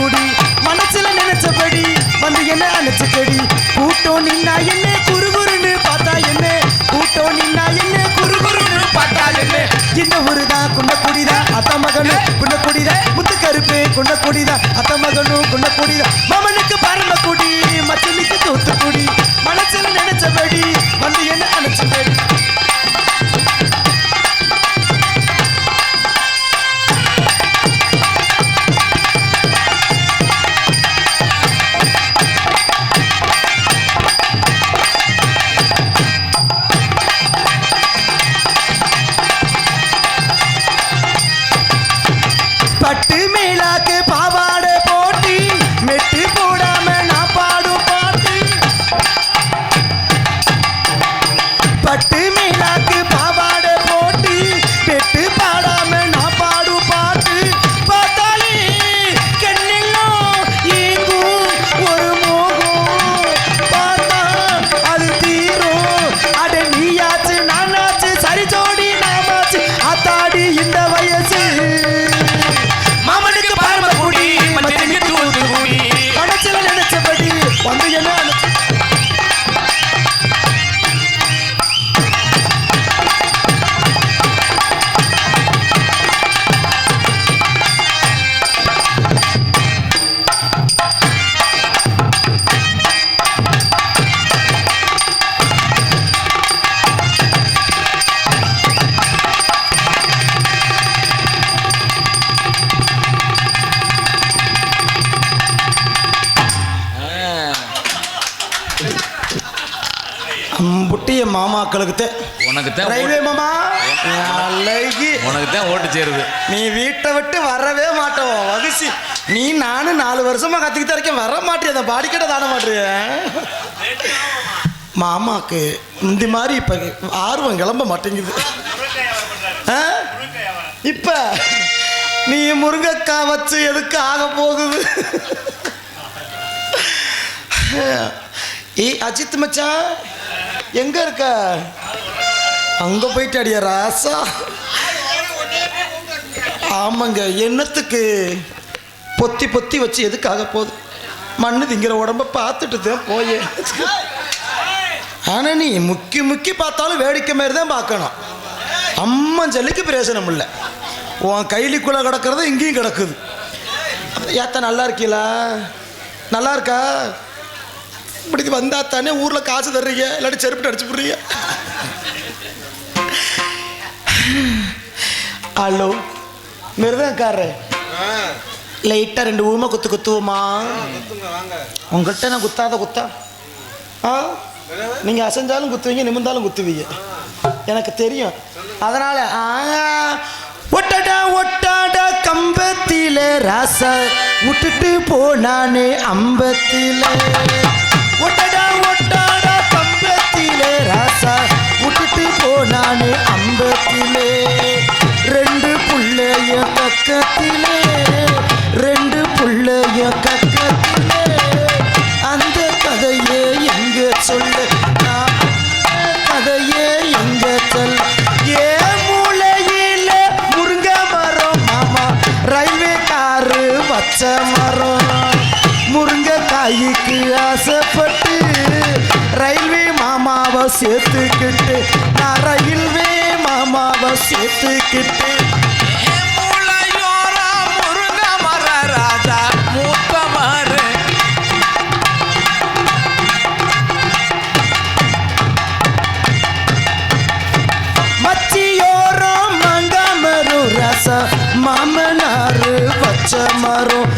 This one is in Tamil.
குடி மனசுல நினைச்சபடி வந்து என்ன அணைச்சுக்கடி கூட்டம் நின்னா என்ன குறுகுறுன்னு பார்த்தா என்ன கூட்டம் நின்னா என்ன குறுகுறுன்னு பார்த்தா என்ன இந்த ஊருதான் குண்டக்குடிதான் அத்த மகனும் குண்டக்குடிதான் முத்து கருப்பு குண்டக்குடிதான் அத்த மகனும் குண்டக்குடிதான் மமனுக்கு பரமக்குடி மச்சனுக்கு தூத்துக்குடி மனசுல நினைச்சபடி வந்து என்ன அணைச்சுக்கடி பட்டு மேலாக்கு பாவாடை போட்டி மெட்டு போடாம நான் பாடும் பாட்டு பட்டு மேலாக்கு பாவாடை போட்டி மெட்டு பாடாம நான் பாடும் பாட்டு பார்த்தாலே கண்ணெல்லாம் ஏங்கும் ஒரு மோகம் பார்த்தா அது தீரும் அட நீயாச்சு நானாச்சு சரி ஜோடி நாமாச்சு அத்தாடி இந்த வயசு மாமனுக்கு பரமக்குடி மச்சனுக்கு தூத்துக்குடி மனசுல நினைச்சபடி வந்து என்ன புட்டிய மாமாக்களுக்கு உனக்கு ரயில்வே மாமா உனக்கு தான் ஓட்டு சேருது. நீ வீட்டை விட்டு வரவே மாட்டோம் வகுசி நீ நானும் 4 வருஷமா கத்திக்கிட்டு இருக்கேன் வர மாட்டேன் அந்த பாடிக்கிட்ட தான மாட்டேன் மாமாக்கு இந்த மாதிரி இப்ப ஆர்வம் கிளம்ப மாட்டேங்குது இப்ப நீ முருங்கக்காய் வச்சு எதுக்கு ஆக போகுது அஜித் மச்சான் எங்க இருக்க அங்க போயிட்டு அடியா ராசா ஆமாங்க என்னத்துக்கு பொத்தி பொத்தி வச்சு எதுக்காக போகுது மண்ணு திங்கிற உடம்ப பார்த்துட்டு தான் போயே ஆனா நீ முக்கி முக்கி பார்த்தாலும் வேடிக்கை மாதிரி தான் பார்க்கணும் அம்மன் ஜல்லிக்கு பிரயோஜனம் இல்லை உன் கைலிக்குள்ள கிடக்கிறது இங்கேயும் கிடக்குது ஏத்த நல்லா இருக்கீங்களா நல்லா இருக்கா இப்படி வந்தா தானே ஊர்ல காசு தர்றீங்க இல்லாட்டி செருப்பு அடிச்சு போடுறீங்க ஹலோ மிருதங்காரரு லைட்டா 2 ஊமை குத்துவோமா உங்கள்கிட்ட நான் குத்தா நீங்க அசைஞ்சாலும் குத்துவீங்க நிமிர்ந்தாலும் குத்துவீங்க எனக்கு தெரியும் அதனால ஒட்டடா ஒட்டாடா கம்பத்தில ராசா விட்டுட்டு போனானே அம்பத்தில ஒட்டடா ஒட்டாடா கம்பத்திலே ராசா விட்டுட்டு போனானே அம்பத்திலே 2 புள்ளைய கக்கத்திலே 2 புள்ளைய கக்கத்திலே அந்த கதையே எங்க சொல்லு கதையே எங்க சொல்ல ஏ மூளையில முருங்க மரம் மாமா ரயில்வே காரு வச்ச மரம் முருங்கைக்காய்க்கு ஆசைப்பட்டு ரயில்வே மாமாவை சேர்த்துக்கிட்டு நான் ரயில்வே மாமாவை சேர்த்துக்கிட்டு முருங்க மர ராஜா மூத்த மர மச்சியோரம் மங்க மரம் ரசா மாமனாரு பச்சை மரம்